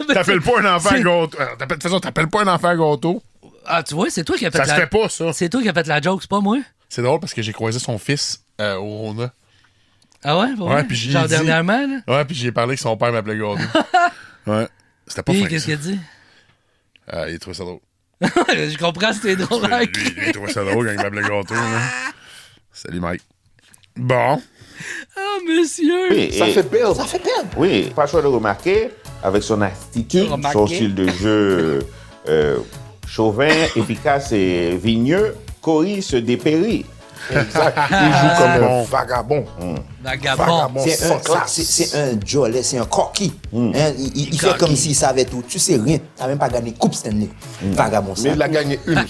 T'appelles pas un enfant C'est- gâteau. De toute façon, t'appelles pas un enfant gâteau. Ah, tu vois, c'est toi qui as fait Ça la... se fait pas, ça. C'est toi qui as fait la joke, c'est pas moi. C'est drôle parce que j'ai croisé son fils au Rona. Ah ouais? Pour Ouais, vrai? puis j'ai Genre dit- dernièrement, là? Ouais, puis j'ai parlé que son père m'appelait gâteau. Ouais. C'était pas Puis, fin. qu'est-ce qu'il a dit? Il trouvait ça drôle. Je comprends, c'était drôle. Hein? Lui, il trouvait ça drôle quand il m'appelait gâteau. Là. Salut, Mike. Bon. Ah, monsieur! Oui, Ça et- fait perdre. Oui, pas le choix de remarquer, avec son attitude, Remarquer. son style de jeu chauvin, efficace et vigneux, Corey se dépérit. Exact. Il joue comme un vagabond. Vagabond. Vagabond sans C'est classe. un Jolet, c'est un coquille. Hein, il fait comme s'il savait tout. Tu sais rien. T'as même pas gagné Coupe Stanley. Vagabond, ça. Mais il a gagné une.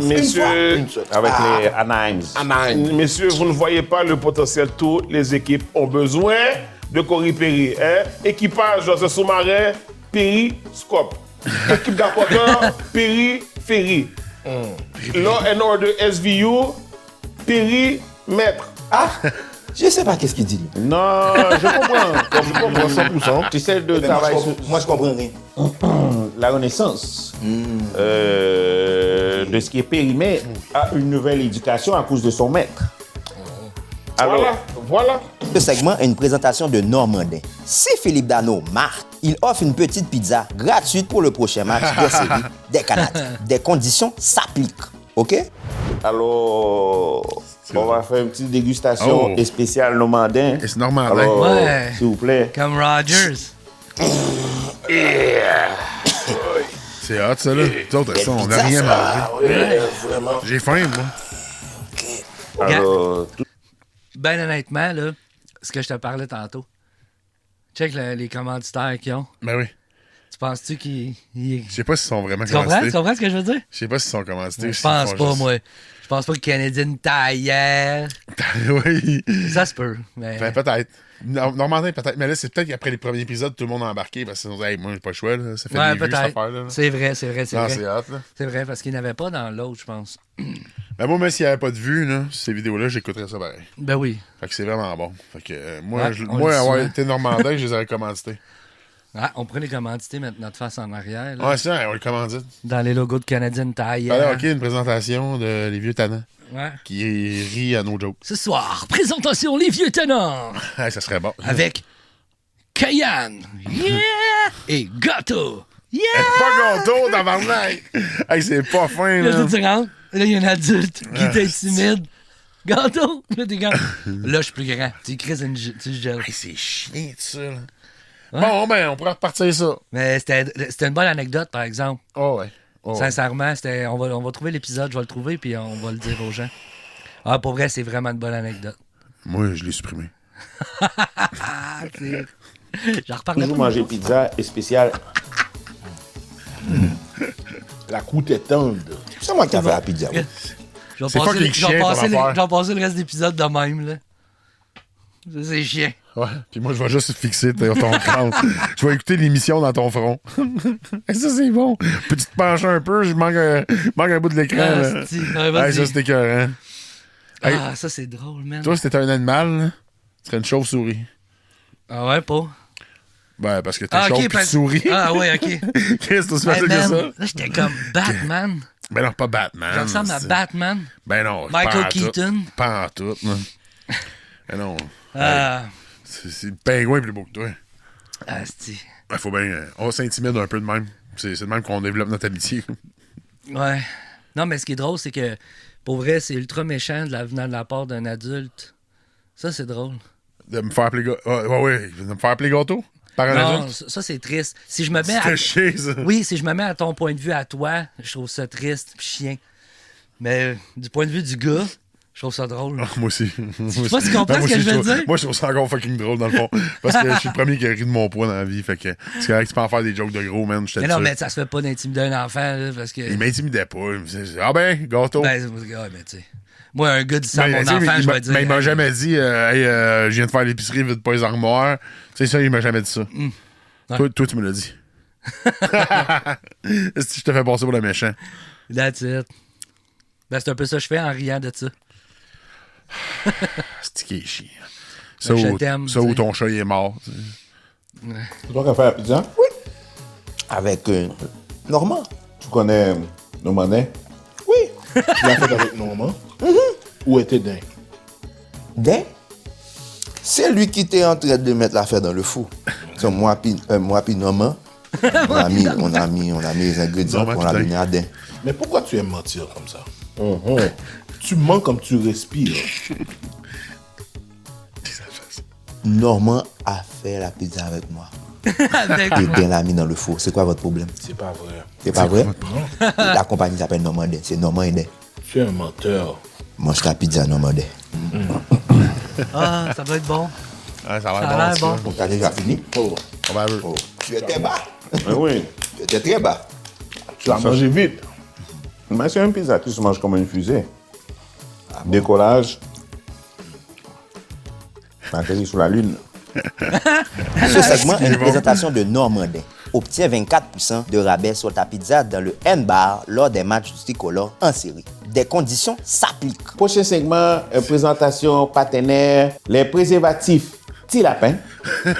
Messieurs, Avec les Anaheim. Anaheim. messieurs, vous ne voyez pas le potentiel. Toutes les équipes ont besoin de Corey Perry. Hein? Équipage dans un sous-marin, Perry, Scope. Équipe d'apporteurs, Perry, Ferry. Law and Order SVU, Perry, Maître. Ah, je sais pas qu'est-ce qu'il dit. lui. Non, je comprends. Je comprends 100%. Tu sais, de Mais travail moi, sur moi, je comprends rien. la renaissance de ce qui est périmé à une nouvelle éducation à cause de son maître. Alors, Voilà. Ce segment est une présentation de Normandin. Si Philippe Dano marque, il offre une petite pizza gratuite pour le prochain match des séries des Canadiens. Des conditions s'appliquent. OK? Alors, on va faire une petite dégustation spéciale normandin. Et c'est normandin. Alors, Ouais. s'il vous plaît. Comme Rogers. C'est hot, ça, là. Nous autres, ça, on n'a rien mangé. Vraiment. J'ai faim, moi. Alors, Ben honnêtement, là, ce que je te parlais tantôt. Check les commanditaires qu'ils ont. Ben oui. Tu penses-tu qu'ils... Je sais pas s'ils sont vraiment Tu comprends? commandités. Tu comprends ce que je veux dire? Je sais pas s'ils sont commandités. Je pense pas, moi. Je pense pas que Canadian Tire. Oui. Ça se peut, mais... Ben, peut-être. Normandin, peut-être. Mais là, c'est peut-être qu'après les premiers épisodes, tout le monde a embarqué parce que sinon, hey, moi, j'ai pas le choix. Là. Ça fait Ouais, des vues, cette peut-être. affaire-là. Là. C'est vrai. Non, vrai. c'est hot, là. C'est vrai, parce qu'il n'y en avait pas dans l'autre, je pense. Ben, moi, même s'il n'y avait pas de vues, là, ces vidéos-là, j'écouterais ça pareil. Ben oui. Fait que c'est vraiment bon. Fait que moi, Ouais, on le dit avoir souvent. été Normandin, je les aurais commandités. Ah, on pourrait les commanditer, mettre notre face en arrière, là, Ouais, c'est ça, on les commandite. dans les logos de Canadian Tire. Alors, ok, une présentation de Les Vieux Tannants Ouais. qui rit à nos jokes. Ce soir, présentation Les Vieux Tenants Ouais, ça serait bon. avec Cayenne, yeah, et Gâteau, yeah. Pas gâteau, tabarnak! Hey, c'est pas fin, Là, là. tu rentres, là, il y a un adulte qui t'intimide. Gâteau! Là, t'es comme... Là, je suis plus grand. Tu crises tu gèles. Hey, c'est chiant, ça, là. Bon, ben, on pourrait repartir ça. Mais c'était une bonne anecdote, par exemple. Oh, ouais. Oh, ouais. Sincèrement, on va trouver l'épisode, je vais le trouver, puis on va le dire aux gens. Ah, pour vrai, c'est vraiment une bonne anecdote. Moi, je l'ai supprimé. Ah, c'est... J'en reparlerai toujours pas. manger pizza et spécial. La croûte est tendre. C'est moi qui ai fait la pizza. oui. Je vais C'est passer, fucking chiant, ton affaire. je vais passer le reste de l'épisode de même, là. Ça, c'est chiant. Ouais, puis moi, je vais juste fixer ton crâne. Je vais écouter l'émission dans ton front. Et ça, c'est bon. Puis tu te penches un peu, je manque un bout de l'écran. Ah, là. c'est-tu. Ouais, vas-y. Hey, ça, c'était écœurant. Hey. Ah, ça, c'est drôle, man. Toi, si t'étais un animal, là, tu serais une chauve-souris. Ah ouais, pas? Ben, parce que t'es Ah, chauve ok, pis tu souris. Ah ouais, ok. Qu'est-ce que tu Hey, fais que man, ça? là, j'étais comme Batman. Ben non, pas Batman. Je ressemble à c'est- Batman. Ben non. Michael pas en tout. Keaton. Pas en tout, non. Ben non. Ah, C'est le pingouin plus beau que toi. asti. Ben, faut bien... on s'intimide un peu de même. C'est de même qu'on développe notre amitié. Ouais. Non, mais ce qui est drôle, c'est que, pour vrai, c'est ultra méchant venant de la part d'un adulte. Ça, c'est drôle. De me faire appeler gâteau. Ouais, de me faire appeler gâteau? Par un Non, adulte? ça, c'est triste. Si je me mets C'était chier, ça. Oui, si je me mets à ton point de vue à toi, je trouve ça triste pis chien. Mais du point de vue du gars, je trouve ça drôle. Ah, moi aussi. Je sais pas si tu comprends ce que je veux dire. Moi, je trouve ça encore fucking drôle, dans le fond. Parce que je suis le premier qui a ri de mon poids dans la vie. Fait que c'est correct, tu peux en faire des jokes de gros, man. Mais non, mais ça se fait pas d'intimider un enfant, là, parce que... Il m'intimidait pas. Il me disait, ah ben, gâteau. Ben, ouais, mais tu sais... Moi, un gars dit ça à Ben, mon tu sais, enfant, mais je vais dire... Mais il m'a jamais dit, hey, je viens de faire l'épicerie, vite pas les armoires. Tu sais, ça, il m'a jamais dit ça. Ouais. Toi, tu me l'as dit. Si je te fais passer pour le méchant. That's it. Ben, c'est un peu ça que je fais en riant de ça. C'est qui est chiant. Ça, Ben, je où, t'aime, ça tu où sais. ton chat il est mort. Tu sais. C'est toi qui as fait la pizza? Oui. Avec Normand. Tu connais Normandin? Oui. Tu l'as fait avec Normand? Où était Dain? Dain, c'est lui qui était en train de mettre l'affaire dans le four. So, moi puis Normand, on a mis les ingrédients Normand pour la puis Dain. donner à Dain. Mais pourquoi tu aimes mentir comme ça? Tu mens comme tu respires. Normand a fait la pizza avec moi. Avec Et moi. Dain l'a mis dans le four. C'est quoi votre problème? C'est pas vrai. C'est pas vrai? La compagnie s'appelle Normand Dain. C'est Normand et Dain. Tu es un menteur. Mange la pizza Normand Dain. Ah, ça doit être bon. Ouais, ça a Ça a l'air l'air bon. bon. ça. Donc, t'as déjà fini? Oh, Probable. Oh. Tu étais bas. Ben oui. Tu étais très bas. tu as mangé vite. Mais c'est une pizza qui se mange comme une fusée. Décollage. Atterri sur la lune. Ce segment est une présentation de Normandin. Obtient 24% de rabais sur ta pizza dans le N-Bar lors des matchs du tricolore en série. Des conditions s'appliquent. Prochain segment, présentation partenaire, les préservatifs. Petit lapin.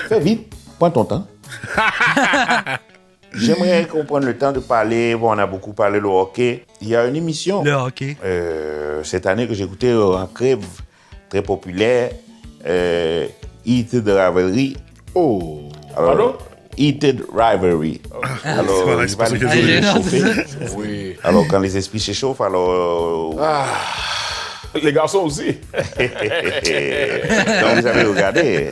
Fais vite, prends ton temps. J'aimerais qu'on prenne le temps de parler. Bon, on a beaucoup parlé le hockey. Il y a une émission Le hockey. cette année que j'ai écouté en crève, très populaire. Hit de Ravelry. Oh. Alors, Heated Rivalry. Alors, voilà, il c'est va pas ça nous que faire je voulais. chauffer. Oui. Alors, quand les esprits s'échauffent, alors... Les garçons aussi. Donc, vous avez regardé.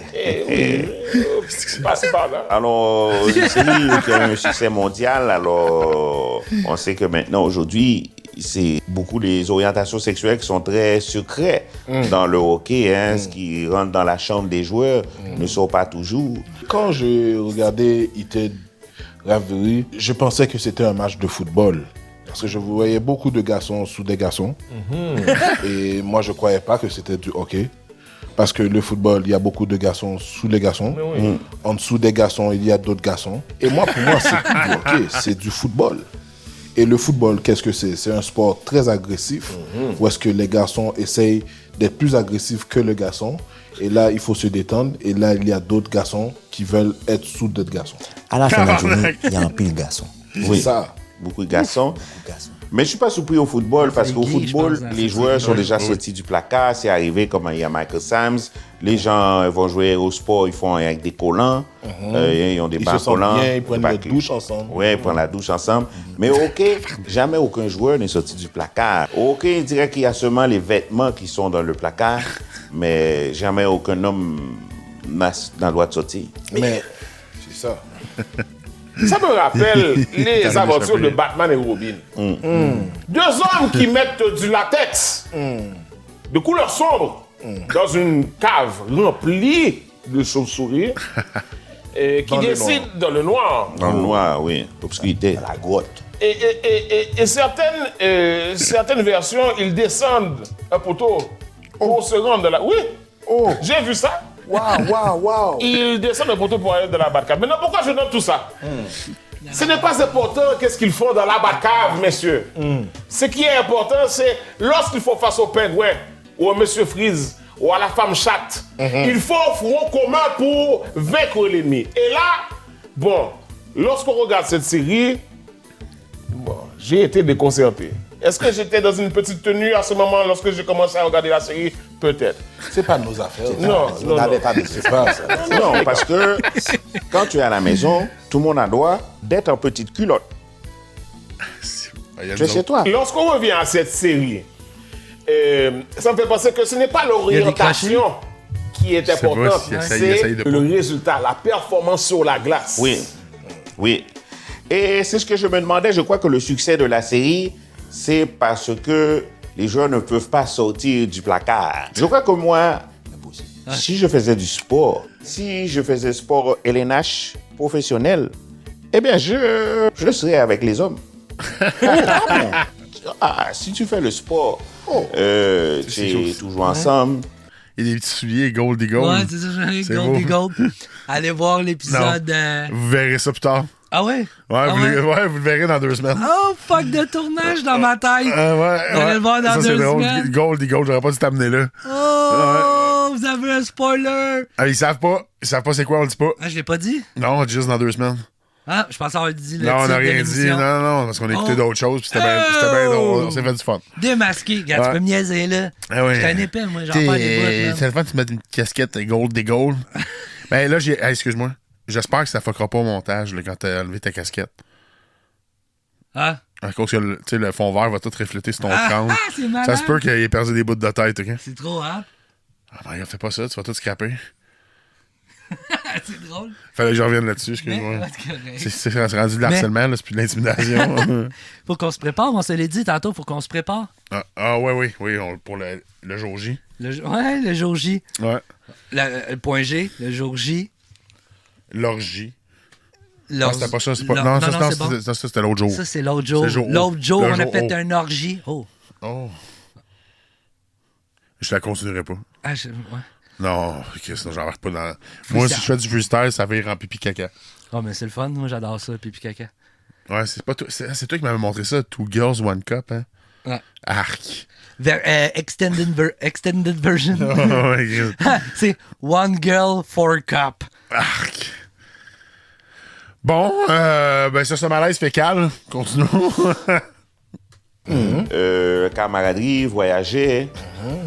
Passez par là. Alors, une série qui a eu un succès mondial, alors on sait que maintenant, aujourd'hui, c'est beaucoup les orientations sexuelles qui sont très secrètes dans le hockey. Hein, Ce qui rentre dans la chambre des joueurs ne sont pas toujours. Quand je regardais Heated Rivalry, je pensais que c'était un match de football. Parce que je voyais beaucoup de garçons sous des garçons. Et moi, je ne croyais pas que c'était du hockey. Parce que le football, il y a beaucoup de garçons sous les garçons. En dessous des garçons, il y a d'autres garçons. Et moi, pour moi, c'est plus du hockey, c'est du football. Et le football, qu'est-ce que c'est? C'est un sport très agressif, où est-ce que les garçons essayent d'être plus agressifs que le garçon. Et là, il faut se détendre. Et là, il y a d'autres garçons qui veulent être sous d'autres garçons. À la fin de la journée, il y a un pile garçon. Oui. C'est ça. Beaucoup de garçons. Mais je ne suis pas surpris au football parce qu'au gays, je football, pense, hein, les c'est joueurs ça. sont déjà sortis du placard. C'est arrivé comme il y a Michael Sams. Les gens vont jouer au sport, ils font avec des collants. Ils ont des Ils bancs se sentent collants. bien, ils prennent des leur bacs- douche ensemble. Oui, ils prennent la douche ensemble. Mais au hockey, jamais aucun joueur n'est sorti du placard. Au hockey, il dirait qu'il y a seulement les vêtements qui sont dans le placard, mais jamais aucun homme n'a le droit de sortir. Mais c'est ça. Ça me rappelle les aventures de Batman et Robin. Deux hommes qui mettent du latex de couleur sombre dans une cave remplie de chauves-souris et qui Dans le décident dans le noir. Dans le noir, oui, l'obscurité. La grotte. Et certaines versions, ils descendent un poteau pour se rendre de la... Oui, j'ai vu ça. Waouh. Ils descendent un poteau pour aller dans la Batcave. Maintenant, pourquoi je note tout ça? Ce n'est pas important qu'est-ce qu'ils font dans la Batcave, messieurs. Ce qui est important, c'est lorsqu'ils font face au pingouin, ou au monsieur Freeze, ou à la femme chatte, il faut un front commun pour vaincre l'ennemi. Et là, bon, lorsqu'on regarde cette série, bon, j'ai été déconcerté. Est-ce que j'étais dans une petite tenue à ce moment lorsque j'ai commencé à regarder la série? Peut-être. C'est pas nos affaires. Non, On non, n'avait non. pas besoin. C'est pas ça. Non, parce que quand tu es à la maison, tout le monde a droit d'être en petite culotte. Il y a Tu es nous chez autres. toi. Lorsqu'on revient à cette série, ça me fait penser que ce n'est pas l'orientation qui est importante, s'il essaye c'est de pas. le résultat, la performance sur la glace. Oui, oui. Et c'est ce que je me demandais. Je crois que le succès de la série, c'est parce que les joueurs ne peuvent pas sortir du placard. Je crois que moi, si je faisais du sport, si je faisais sport LNH professionnel, eh bien, je serais avec les hommes. Si tu fais le sport, tu toujours ensemble. Il y a des petits souliers Goldie Ouais, Gold. c'est ça, j'ai C'est Goldie beau. Gold. Allez voir l'épisode. Vous verrez ça plus tard. Ah ouais? Ouais, Ah vous, vous le verrez dans 2 semaines. Oh, fuck de tournage dans ma tête. On allez le voir dans ça, c'est 2 drôle. semaines. Goldie Gold, j'aurais pas dû t'amener là. Oh, vous avez un spoiler. Ah, ils savent pas c'est quoi, on le dit pas. Ah, je l'ai pas dit? Non, on dit juste dans 2 semaines. Ah, je pensais avoir dit le Non, on titre n'a de rien dit. l'émission. Non, parce qu'on a écouté Oh. d'autres choses, puis c'était bien drôle. On s'est fait du fun. Démasqué. Regarde, Ouais. tu peux me niaiser, là. Ah ouais. Je suis un épais, moi. J'en perds des bouts, C'est le fun de te mettre une casquette des gold. Ben là, hey, excuse-moi. J'espère que ça fuckera pas au montage là, quand t'as enlevé ta casquette. Ah, À cause que le fond vert va tout refléter sur ton crâne. c'est malade. Ça se peut qu'il ait perdu des bouts de tête, ok? C'est trop, hein? Ah, ben, regarde, fais pas ça, tu vas tout scraper. C'est drôle. Fallait que je revienne là-dessus, Mais, excuse-moi. c'est correct. C'est rendu de l'harcèlement, là, c'est plus de l'intimidation. Faut qu'on se prépare, on se l'a dit tantôt, faut qu'on se prépare. Oui, pour le jour J. Ouais, le jour J. Ouais. Le point G, le jour J. L'orgie. Non, c'était pas ça, c'est pas. Non, ça, c'est bon. ça, c'était l'autre jour. Ça, c'est l'autre jour. C'est le jour O. L'autre jour, Le on a jour fait O. un orgie. Oh. Oh. Je la continuerai pas. Ah, ouais. Non, ok, sinon j'embarque pas dans. Moi, si je fais du freestyle, ça vire en pipi caca. Oh, mais c'est le fun. Moi, j'adore ça, pipi caca. Ouais, c'est pas toi. C'est toi qui m'avais montré ça, Two Girls, One Cup, hein? Ouais. Arc. Extended version. Ouais, gris. C'est One Girl, 4 Cup. Arc. Bon, ben ça, ce malaise fécal. Continuons. camaraderie, voyager,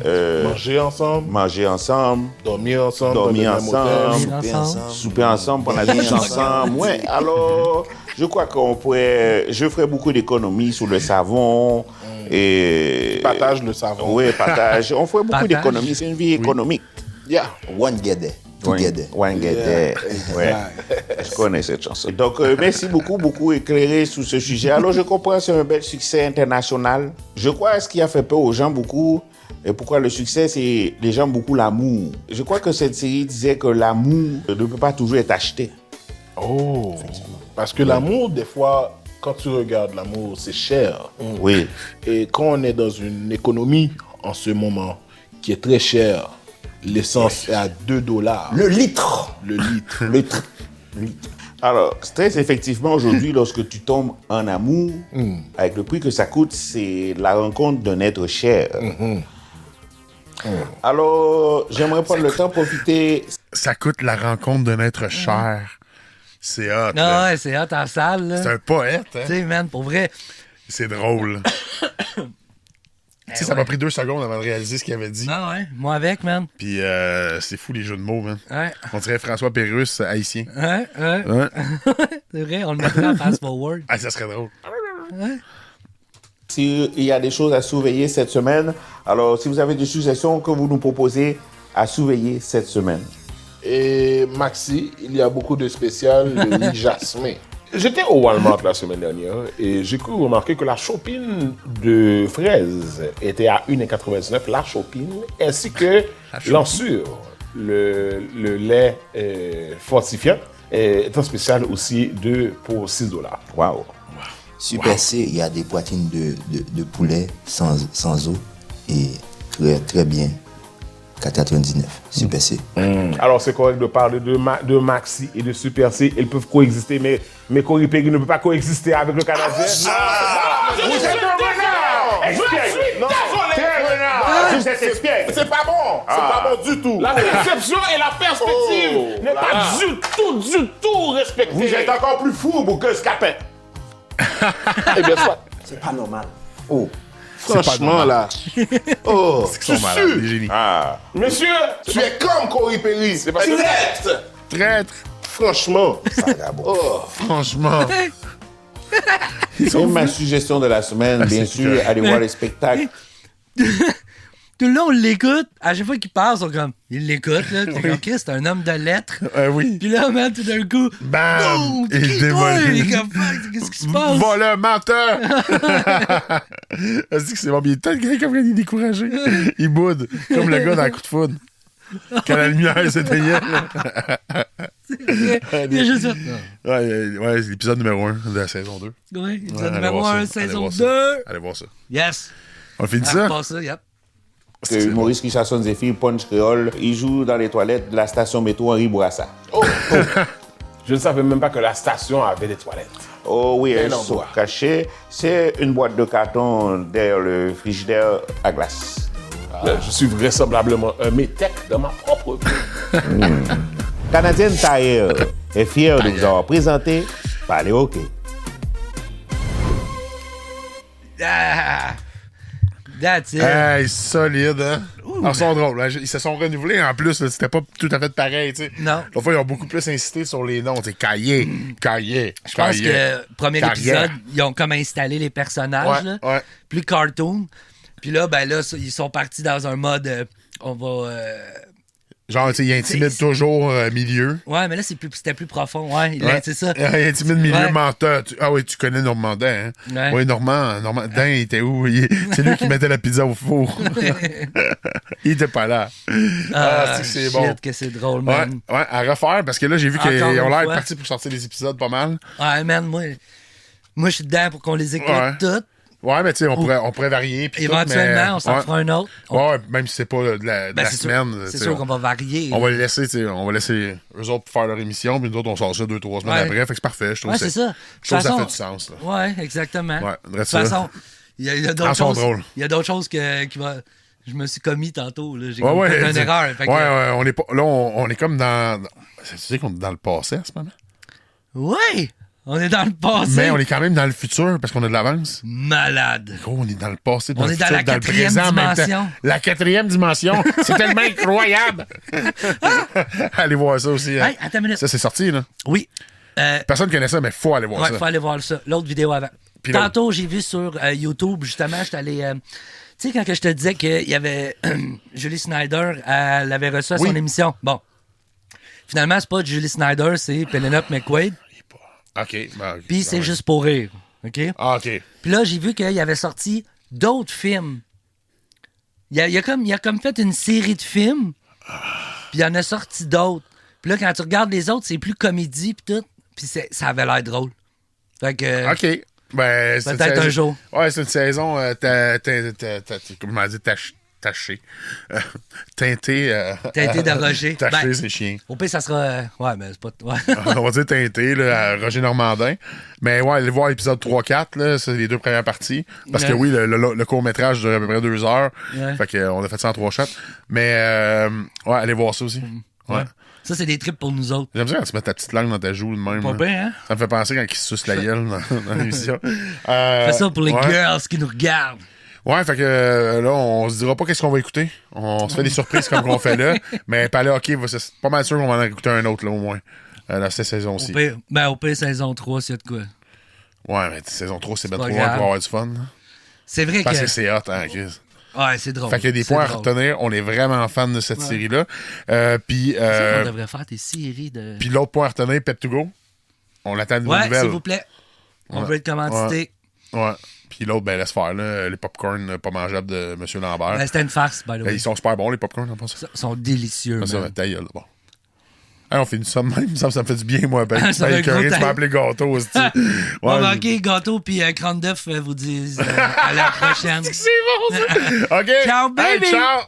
Manger ensemble, dormir ensemble, dormir dans le même hôtel. ensemble, Dormir ensemble. souper ensemble, prendre la douche ensemble. Ouais, alors, je crois je ferai beaucoup d'économies sur le savon. Et Partage le savon. oui, partage. On ferait beaucoup Partage. d'économies. C'est une vie économique. Yeah. One get there. Together. One get there. Ouais. Je connais cette chanson. Donc, merci beaucoup éclairé sur ce sujet. Alors, je comprends, c'est un bel succès international. Je crois ce qui a fait peur aux gens beaucoup, et pourquoi le succès, c'est les gens beaucoup l'amour. Je crois que cette série disait que l'amour ne peut pas toujours être acheté. Oh. Parce que l'amour, des fois, quand tu regardes l'amour, c'est cher. Oui. Et quand on est dans une économie en ce moment qui est très chère, l'essence est à $2. Le litre. Le litre. Le litre. Alors, stress, effectivement, aujourd'hui, lorsque tu tombes en amour, avec le prix que ça coûte, c'est la rencontre d'un être cher. Alors, j'aimerais prendre le temps, profiter. Ça coûte la rencontre d'un être cher. C'est hot. Non, là. ouais, c'est hot en salle, là. C'est un poète, hein? Tu sais, man, pour vrai. C'est drôle. Tu sais, ça m'a pris 2 secondes avant de réaliser ce qu'il avait dit. Ah ouais, moi avec, man. Puis c'est fou les jeux de mots, man. Ouais, On dirait François Pérusse, haïtien. ouais. Ouais. C'est vrai, on le mettrait en fast forward. Ah, ça serait drôle. S'il y a des choses à surveiller cette semaine, alors si vous avez des suggestions que vous nous proposez à surveiller cette semaine. Et Maxi, il y a beaucoup de spéciales de riz jasmin. J'étais au Walmart la semaine dernière et j'ai cru remarquer que la chopine de fraises était à 1,99 la chopine, ainsi que l'ensure, le lait fortifiant, est en spécial aussi pour $6. Waouh! Super C, il y a des poitrines de poulet sans eau et très, très bien. 4,99. Super C. Alors c'est correct de parler de Maxi et de Super C, ils peuvent coexister, mais Cory Perry ne peut pas coexister avec le Canadien. Vous êtes un renard! Espiègle. Non, Très renard! Vous êtes espiègle! C'est pas bon. C'est pas bon du tout. La perception et la perspective n'est pas du tout respectée. Vous êtes encore plus fou, que Scapin! Eh bien, soit. C'est pas normal. Oh. Franchement, là. Oh, Ils sont malades, les génies. Ah! Monsieur, tu es comme Cory Perry. C'est pas Traître! Traître! Franchement. Vagabond. Franchement. Et ma suggestion de la semaine, bien c'est sûr, correct. allez voir les spectacles. Tout le long, on l'écoute. À chaque fois qu'il passe, on comme. Il l'écoute, là. T'es comme, Chris, c'est un homme de lettres. Oui. Puis là, man, tout d'un coup. Bam! Boum! Il Qui, toi? démolit. Il est comme, fuck, qu'est-ce qui se passe? Voleur, menteur! Est-ce que c'est bon? Il est peut-être quelqu'un comme il est découragé. Il boude, comme le gars dans la coup de foudre. Quand la lumière s'éteignait. Il a juste fait. Ouais, c'est l'épisode numéro 1 de la saison 2. Ouais, épisode Allez numéro voir 1, ça. Allez saison voir ça. 2. Allez voir ça. Yes. On finit Ah, ça? pas ça, yep. Que Maurice Richardson Zephyr, Punch Créole, il joue dans les toilettes de la station métro Henri Bourassa. je ne savais même pas que la station avait des toilettes. Oh oui, elles endroit. sont cachées. C'est une boîte de carton derrière le frigidaire à glace. Je suis vraisemblablement un métèque dans ma propre vie. Canadienne Tire est fière de vous avoir présenté Parler Hockey. Ah. That's it. Hey, solide, hein? Alors, ils sont drôles. Hein? Ils se sont renouvelés en plus. là, C'était pas tout à fait pareil, tu sais. Non. L'autre fois, ils ont beaucoup plus insisté sur les noms. Tu sais, Caillé, Caillé. Je pense que premier Carrière. épisode, ils ont comme installé les personnages, Ouais, là, ouais. plus cartoon. Puis là, ben là, ils sont partis dans un mode, on va... Genre, tu sais, il intimide C'est- toujours milieu. Ouais, mais là, c'était plus profond, ouais. Ouais. C'est ça. Il intimide milieu Ouais. menteur. Ah oui, tu connais Normandin, hein? Ouais. Oui, Normandin, il était où? C'est lui qui mettait la pizza au four. Il était pas là. c'est shit, bon. que c'est drôle, Ouais, man. ouais, à refaire, parce que là, j'ai vu qu'ils Encore ont une l'air fois. partis pour sortir des épisodes pas mal. Ouais, man, moi je suis dedans pour qu'on les écoute Ouais. toutes. Ouais, mais tu sais, on pourrait varier. Puis tout, Éventuellement, mais- on s'en ouais. fera un autre. Ouais, même si c'est pas de la Ben, c'est semaine. sûr, tu c'est sais, sûr qu'on va varier. on va les laisser, tu sais, on va laisser eux autres faire leur émission, puis nous autres, on sort ça 2-3 semaines Ouais. après. Fait que c'est parfait. Je trouve Ouais, que c'est ça. Je trouve que ça façon- fait du sens, là. Ouais, exactement. Ouais, de toute reste ça. façon, il y a d'autres Ah, sont choses. drôles. Il y a d'autres choses qui va. Je me suis commis tantôt. Là. J'ai Ouais, comme ouais. fait une tu- erreur. Fait que- ouais, on est pas. Là, on est comme dans. Tu sais qu'on est dans le passé en ce moment? Ouais! On est dans le passé. Mais on est quand même dans le futur parce qu'on a de l'avance. Malade. Gros, on est dans le passé, dans On le est dans futur, la dans le quatrième présent en même dimension. temps. La 4e dimension. C'est tellement incroyable. Allez voir ça aussi. Hein. Hey, attends une minute. Ça, c'est sorti, là. Oui. Personne ne connaît ça, mais faut aller voir Ouais, ça. faut aller voir ça. L'autre vidéo avant. Puis Tantôt, j'ai vu sur YouTube, justement, j'étais allé... tu sais, quand que je te disais qu'il y avait Julie Snyder, elle avait reçu à son émission. Bon. Finalement, c'est pas Julie Snyder, c'est Penelope McQuaid. OK. Ben, OK. Puis c'est juste pour rire. OK? Ah, OK. Puis là, j'ai vu qu'il avait sorti d'autres films. Il a comme fait une série de films. Puis il en a sorti d'autres. Puis là, quand tu regardes les autres, c'est plus comédie puis tout. Puis ça avait l'air drôle. Fait que... OK. Ben, c'est Peut-être un jour. Ouais, c'est une saison, comment on dit, tachée. Teintée. Teintée de Roger. Tachée, Ben, c'est chien. Au pire, ça sera... Ouais, mais c'est pas... Ouais. On va dire teintée, là, à Roger Normandin. Mais ouais, allez voir l'épisode 3-4, là, c'est les 2 premières parties. Parce que oui, le court-métrage dure à peu près 2 heures. Ouais. Fait qu'on a fait ça en 3 shots. Mais ouais, allez voir ça aussi. Ouais. Ça, c'est des trips pour nous autres. J'aime ça quand tu mets ta petite langue dans ta joue de même. Pas là. bien, hein? Ça me fait penser quand ils se sucent la gueule dans l'émission. Fais ça pour les girls qui nous regardent. Ouais, fait que là, on se dira pas qu'est-ce qu'on va écouter. On se fait des surprises comme qu'on fait là. Mais Palais Hockey, c'est pas mal sûr qu'on va en écouter un autre là au moins. Dans cette saison-ci. Au pire, saison 3, s'il y a de quoi. Ouais, mais saison 3, c'est bien pas trop grave. pour avoir du fun. Là. C'est vrai Parce que... que c'est hot, hein, Chris. Ouais, c'est drôle. Fait qu'il y a des C'est points à drôle. retenir. On est vraiment fan de cette série-là. Puis On devrait faire des séries de... puis l'autre point à retenir, Pet to Go. On attend de Ouais, nouvelles. s'il vous plaît. On veut être commandité. Ouais. Puis l'autre, ben laisse faire, là, les popcorn pas mangeables de M. Lambert. Ben, c'était une farce, by the way. Ils sont super bons, les popcorn, en passant. Ils sont délicieux, Ça, man. ta gueule, bon. Hey, on fait une somme même, ça me fait du bien, moi. Ben, Ça fait un gros tu taille. m'as appelé gâteau aussi. Bon, ben, OK, gâteau puis crème d'œuf vous disent à la prochaine. C'est bon, ça. OK. Ciao, baby. Hey, ciao.